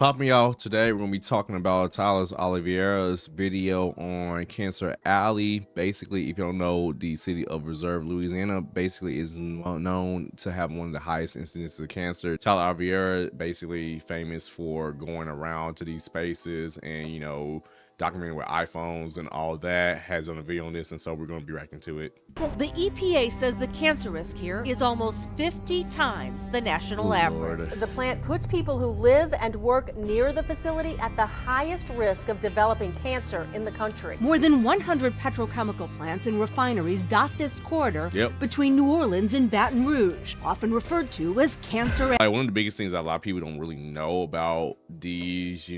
Popping y'all, today we're gonna be talking about Tyler Oliveira's video on Cancer Alley. Basically, if you don't know, the city of Reserve, Louisiana, basically is known to have one of the highest incidences of cancer. Tyler Oliveira, basically famous for going around to these spaces and documenting with iPhones and all that, has done a video on this, and so we're gonna be reacting to it. The EPA says the cancer risk here is almost 50 times the national average. Lord. The plant puts people who live and work near the facility at the highest risk of developing cancer in the country. More than 100 petrochemical plants and refineries dot this corridor between New Orleans and Baton Rouge, often referred to as Cancer Alley. One of the biggest things that a lot of people don't really know about these,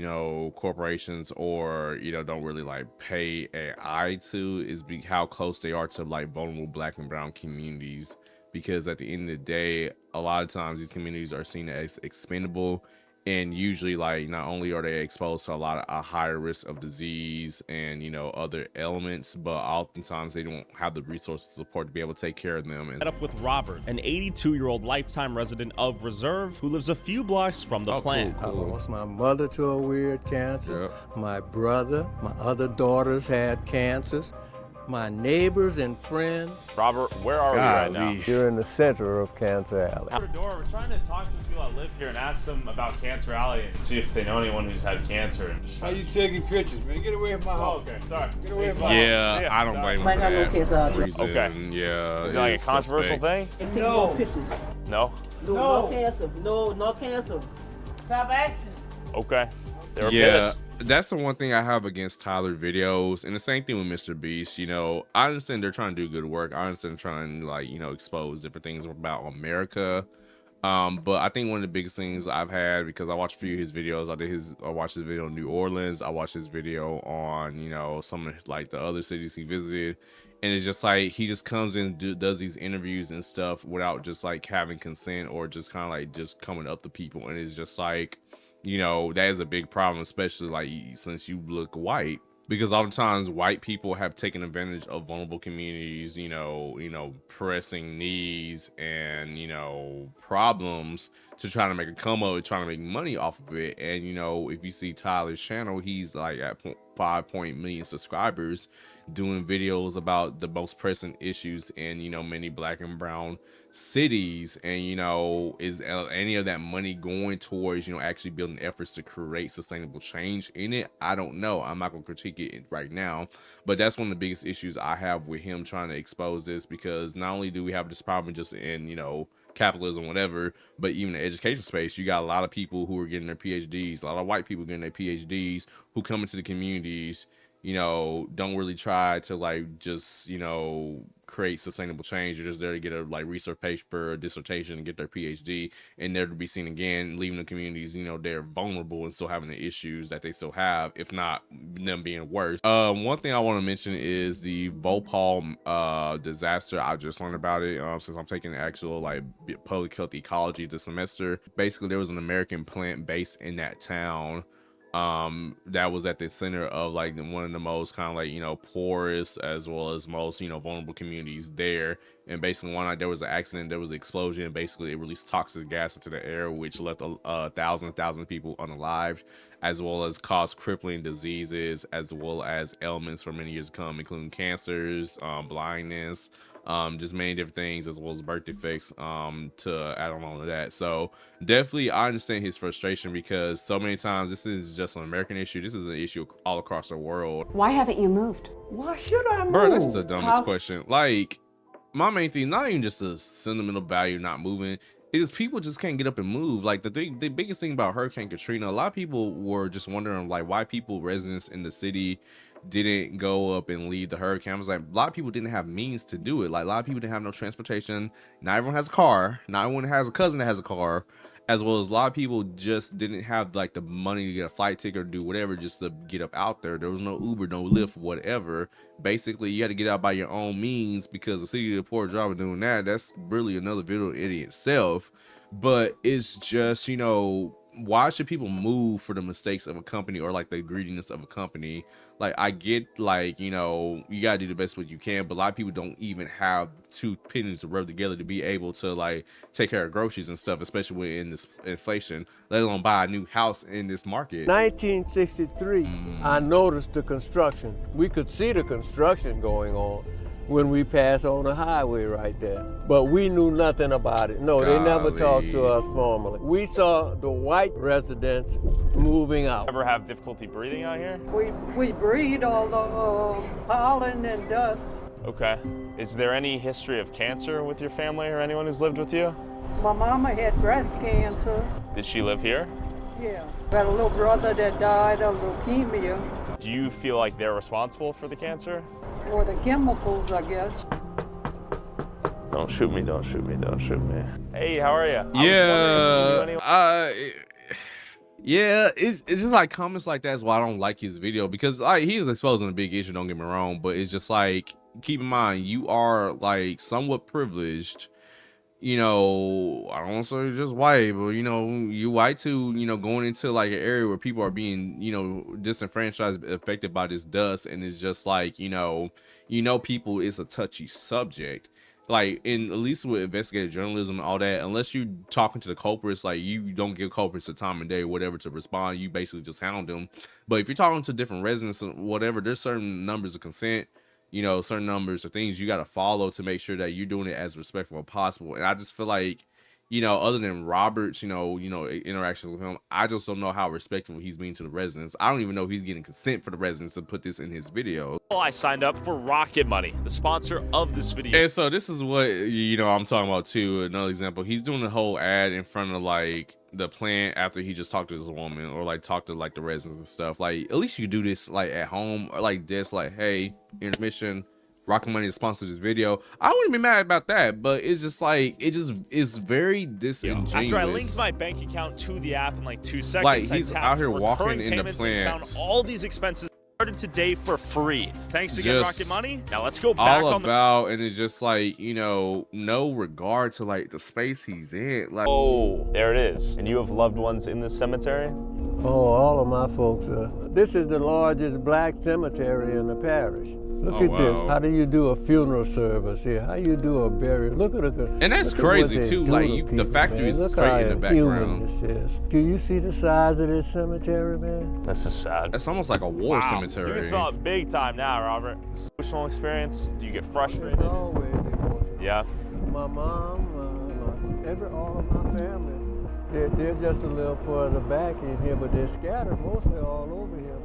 corporations, or don't really pay an eye to, is how close they are to vulnerable Black and brown communities. Because at the end of the day, a lot of times these communities are seen as expendable, and usually not only are they exposed to a higher risk of disease and other elements, but oftentimes they don't have the resources support to be able to take care of them. And met up with Robert, an 82-year-old lifetime resident of Reserve who lives a few blocks from the plant. I lost my mother to a weird cancer. My brother, my other daughters had cancers. My neighbors and friends. Robert, where are we right now? You're in the center of Cancer Alley. We're trying to talk to the people that live here and ask them about Cancer Alley and see if they know anyone who's had cancer. How you taking pictures, man? Get away from my house. Okay, sorry. Get away from my yeah, I don't blame him for that reason. Okay. Yeah. Is it like a controversial thing? No. Pictures. No? No cancer. No cancer. Stop action. Okay. They were pissed. That's the one thing I have against Tyler videos, and the same thing with Mr. Beast. I understand they're trying to do good work. I understand trying to expose different things about America. But I think one of the biggest things I've had, because I watched a few of his videos, I watched his video in New Orleans, I watched his video on some of the other cities he visited, and it's just he just comes in and does these interviews and stuff without just having consent, or just kind of just coming up to people, and it's just that is a big problem, especially since you look white, because oftentimes white people have taken advantage of vulnerable communities, pressing needs and problems to try to make a come up, trying to make money off of it. And if you see Tyler's channel, he's at 5 million subscribers, doing videos about the most pressing issues in many Black and brown cities. And is any of that money going towards actually building efforts to create sustainable change in it? I don't know. I'm not gonna critique it right now, but that's one of the biggest issues I have with him trying to expose this, because not only do we have this problem just in capitalism, whatever, but even the education space, you got a lot of people who are getting their PhDs, a lot of white people getting their PhDs, who come into the communities, don't really try to just create sustainable change. You're just there to get a research paper, a dissertation, and get their PhD, and never to be seen again, leaving the communities they're vulnerable and still having the issues that they still have, if not them being worse. One thing I want to mention is the Bhopal disaster. I just learned about it since I'm taking the actual public health ecology this semester. Basically, there was an American plant based in that town that was at the center of one of the most poorest as well as most vulnerable communities there. And basically one night there was an accident, there was an explosion, and basically it released toxic gas into the air, which left a thousand people unalived, as well as caused crippling diseases as well as ailments for many years to come, including cancers, blindness, just many different things, as well as birth defects, to add on to that. So definitely I understand his frustration, because so many times this is just an American issue. This is an issue all across the world. Why haven't you moved? Why should I move? Bro, that's the dumbest question. My main thing, not even just a sentimental value not moving, is people just can't get up and move. The biggest thing about Hurricane Katrina, a lot of people were just wondering why residents in the city didn't go up and leave the hurricane. I was a lot of people didn't have means to do it. A lot of people didn't have no transportation. Not everyone has a car. Not everyone has a cousin that has a car, as well as a lot of people just didn't have the money to get a flight ticket or do whatever just to get up out there. There was no Uber, no Lyft, whatever. Basically, you had to get out by your own means, because the city of the poor job of doing that, that's really another video in itself. But it's just why should people move for the mistakes of a company or like the greediness of a company? Like, I get, like, you know, you gotta do the best what you can, but a lot of people don't even have two pennies to rub together to be able to like take care of groceries and stuff, especially in this inflation, let alone buy a new house in this market. 1963, I noticed the construction. We could see the construction going on when we passed on the highway right there. But we knew nothing about it. No, they never talked to us formally. We saw the white residents moving out. Ever have difficulty breathing out here? We breathe all the pollen and dust. Okay. Is there any history of cancer with your family or anyone who's lived with you? My mama had breast cancer. Did she live here? Yeah. Got a little brother that died of leukemia. Do you feel like they're responsible for the cancer? Or the chemicals, I guess. Don't shoot me, don't shoot me, don't shoot me. Hey, how are you? Yeah, it's just like comments like that is why I don't like his video, because like he's exposing a big issue, don't get me wrong, but it's just like, keep in mind, you are like somewhat privileged, you know, I don't want to say just white, but you know, you white too, you know, going into like an area where people are being, you know, disenfranchised, affected by this dust, and it's just like, you know, people, it's a touchy subject. Like, in at least with investigative journalism and all that, unless you're talking to the culprits, like you don't give culprits the time of day or whatever to respond, you basically just hound them. But if you're talking to different residents or whatever, there's certain numbers of consent, you know, certain numbers of things you got to follow to make sure that you're doing it as respectful as possible. And I just feel like, you know, other than Robert's, you know, interaction with him, I just don't know how respectful he's being to the residents. I don't even know if he's getting consent for the residents to put this in his video. I signed up for Rocket Money, the sponsor of this video. And so this is what, you know, I'm talking about too. Another example, he's doing the whole ad in front of like the plant after he just talked to this woman or like talked to like the residents and stuff. Like, at least you do this like at home or like this, like, hey, intermission, Rocket Money to sponsor this video. I wouldn't be mad about that, but it's just like, it's very disingenuous. After I linked my bank account to the app in like 2 seconds, like he's I out here tapped walking recurring in the payments plant, and found all these expenses started today for free. Thanks again, Rocket Money. Now let's go back all on about, and it's just like, you know, no regard to like the space he's in. Like, oh, there it is. And you have loved ones in this cemetery? Oh, all of my folks are. This is the largest black cemetery in the parish. Look at this. How do you do a funeral service here? How you do a burial? Look at the. And that's crazy too. Like the factory is straight in the background. This is. Do you see the size of this cemetery, man? This is sad. It's almost like a war cemetery. You can smell it big time now, Robert. Emotional experience. Do you get frustrated? It's always emotional. Yeah. My mom, all of my family, they're just a little further back in here, but they're scattered mostly all over here, man.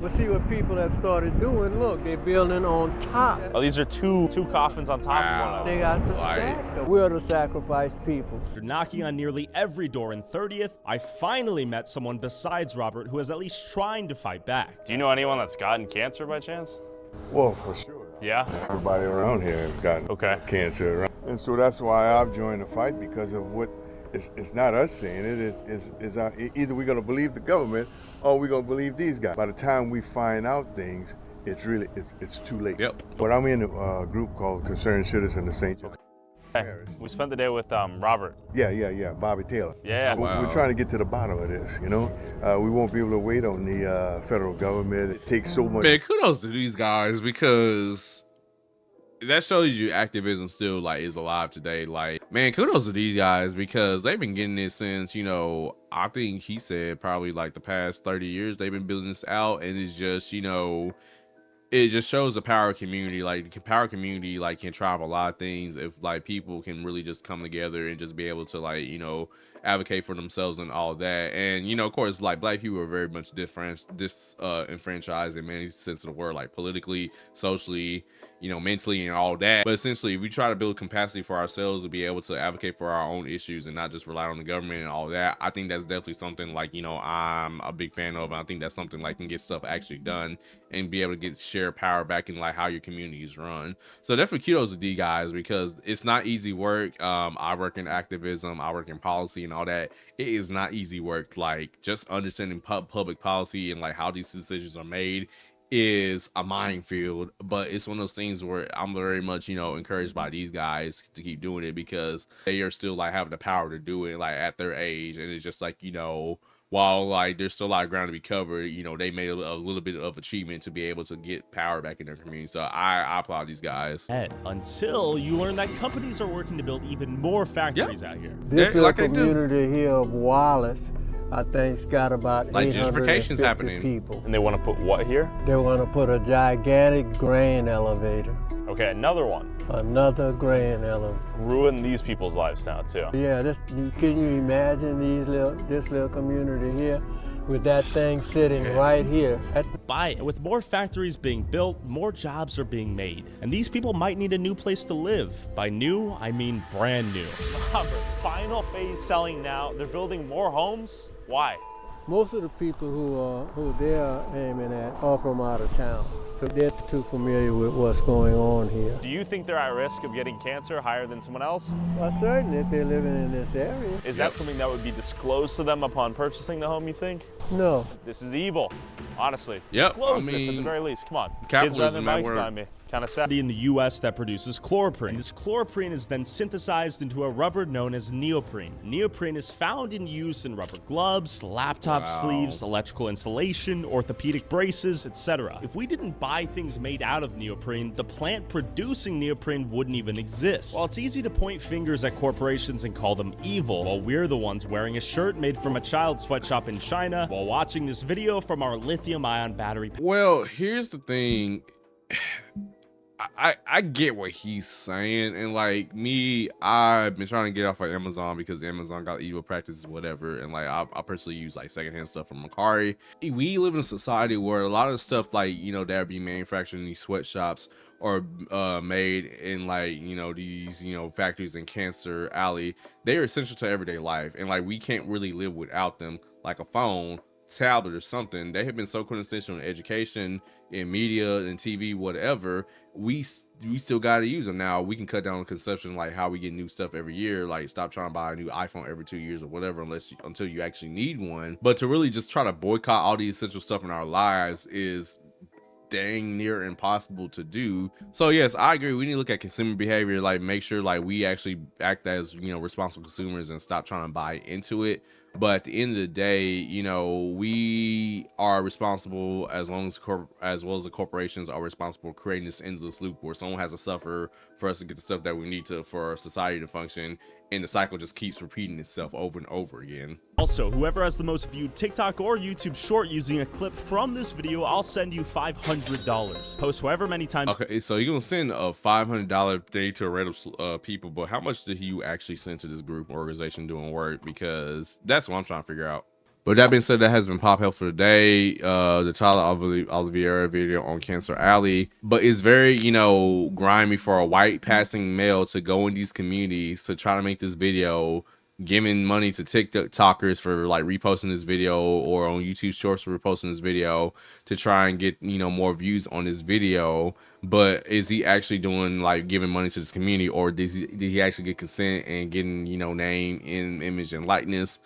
But see what people have started doing. Look, they're building on top. Oh, these are two coffins on top of one another. They got to stack them. We're the sacrificed people. After knocking on nearly every door in 30th, I finally met someone besides Robert who is at least trying to fight back. Do you know anyone that's gotten cancer by chance? Well, for sure. Yeah? Everybody around here has gotten cancer. And so that's why I've joined the fight, because of what, it's not us saying it, it's either we're going to believe the government or we're going to believe these guys. By the time we find out things, it's too late. Yep. But I'm in a group called Concerned Citizen of St. John. Okay. We spent the day with Robert. Yeah, Bobby Taylor. Yeah. We're trying to get to the bottom of this, you know? We won't be able to wait on the federal government. It takes so much. Man, kudos to these guys, because that shows you activism still like is alive today. Like, man, kudos to these guys, because they've been getting this since, you know, I think he said probably like the past 30 years they've been building this out. And it's just, you know, it just shows the power of community. Like, the power community like can try a lot of things if like people can really just come together and just be able to, like, you know, advocate for themselves and all that. And, you know, of course, like, black people are very much disenfranchised in many sense of the word, like politically, socially, you know, mentally and all that. But essentially, if we try to build capacity for ourselves to be able to advocate for our own issues and not just rely on the government and all that, I think that's definitely something like, you know, I'm a big fan of. And I think that's something like can get stuff actually done and be able to get share power back in like how your community is run. So definitely kudos to these guys, because it's not easy work. I work in activism, I work in policy and all that. It is not easy work. Like, just understanding public policy and like how these decisions are made is a minefield, but it's one of those things where I'm very much, you know, encouraged by these guys to keep doing it because they are still like having the power to do it like at their age. And it's just like, you know, while like there's still a lot of ground to be covered, you know, they made a little bit of achievement to be able to get power back in their community. So I applaud these guys. Until you learn that companies are working to build even more factories out here. This little community here of Wallace, I think it's got about like 850 happening. people. And they want to put what here? They want to put a gigantic grain elevator. Okay, another one. Another grain elevator. Ruin these people's lives now too. Yeah, can you imagine this little community here with that thing sitting right here? With more factories being built, more jobs are being made. And these people might need a new place to live. By new, I mean brand new. Robert, final phase selling now. They're building more homes? Why? Most of the people who they're aiming at are from out of town, so they're too familiar with what's going on here. Do you think they're at risk of getting cancer higher than someone else? Well, certainly if they're living in this area. Is that something that would be disclosed to them upon purchasing the home, you think? No. This is evil, honestly. Yep, Disclose this at the very least. Come on. Kids riding their bikes behind me. Kind of sad. In the US that produces chloroprene. This chloroprene is then synthesized into a rubber known as neoprene. Neoprene is found in use in rubber gloves, laptop sleeves, electrical insulation, orthopedic braces, etc. If we didn't buy things made out of neoprene, the plant producing neoprene wouldn't even exist. While it's easy to point fingers at corporations and call them evil, while we're the ones wearing a shirt made from a child sweatshop in China while watching this video from our lithium-ion battery. Well, here's the thing. I get what he's saying, and like me, I've been trying to get off of Amazon because Amazon got evil practices, whatever, and like I personally use like secondhand stuff from Macari. We live in a society where a lot of stuff like, you know, that would be manufactured in these sweatshops or made in like, you know, these, you know, factories in Cancer Alley. They are essential to everyday life, and like we can't really live without them, like a phone, tablet, or something. They have been so quintessential in education, in media, and TV, whatever. We still got to use them. Now we can cut down on consumption, like how we get new stuff every year, like stop trying to buy a new iPhone every 2 years or whatever, until you actually need one. But to really just try to boycott all the essential stuff in our lives is dang near impossible to do. So yes, I agree, we need to look at consumer behavior, like make sure like we actually act as, you know, responsible consumers and stop trying to buy into it. But at the end of the day, you know, we are responsible as well as the corporations are responsible for creating this endless loop where someone has to suffer for us to get the stuff that we need to for our society to function, and the cycle just keeps repeating itself over and over again. Also, whoever has the most viewed TikTok or YouTube short using a clip from this video, I'll send you $500. Post however many times. Okay, so you're gonna send a $500 thing to a random people, but how much did you actually send to this group organization doing work? Because that's what I'm trying to figure out. But that being said, that has been Pop Health for today. The Tyler Oliveira video on Cancer Alley. But it's very, you know, grimy for a white passing male to go in these communities to try to make this video, giving money to TikTokers for like reposting this video, or on YouTube Shorts for reposting this video to try and get, you know, more views on this video. But is he actually doing like giving money to this community, or did he actually get consent and getting, you know, name, image, and likeness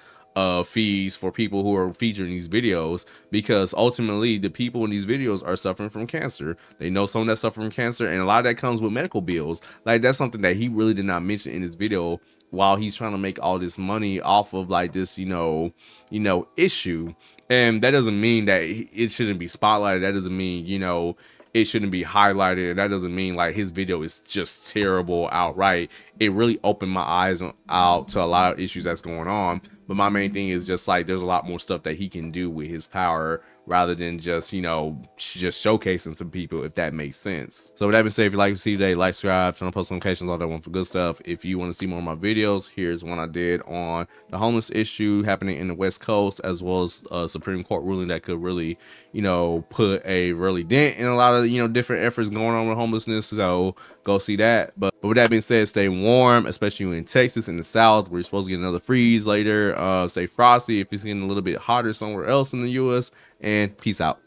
fees for people who are featured in these videos? Because ultimately the people in these videos are suffering from cancer. They know someone that's suffering from cancer, and a lot of that comes with medical bills. Like that's something that he really did not mention in this video, while he's trying to make all this money off of like this, you know, issue. And that doesn't mean that it shouldn't be spotlighted. That doesn't mean, you know, it shouldn't be highlighted. And that doesn't mean like his video is just terrible outright. It really opened my eyes out to a lot of issues that's going on. But my main thing is just like there's a lot more stuff that he can do with his power, rather than just, you know, just showcasing some people, if that makes sense. So with that being said, if you like to see today, like, subscribe, turn on post notifications, all that one for good stuff. If you want to see more of my videos, here's one I did on the homeless issue happening in the West Coast, as well as a Supreme Court ruling that could really, you know, put a really dent in a lot of, you know, different efforts going on with homelessness. So go see that. But with that being said, stay warm, especially in Texas, in the South, where you're supposed to get another freeze later. Stay frosty if it's getting a little bit hotter somewhere else in the US, and peace out.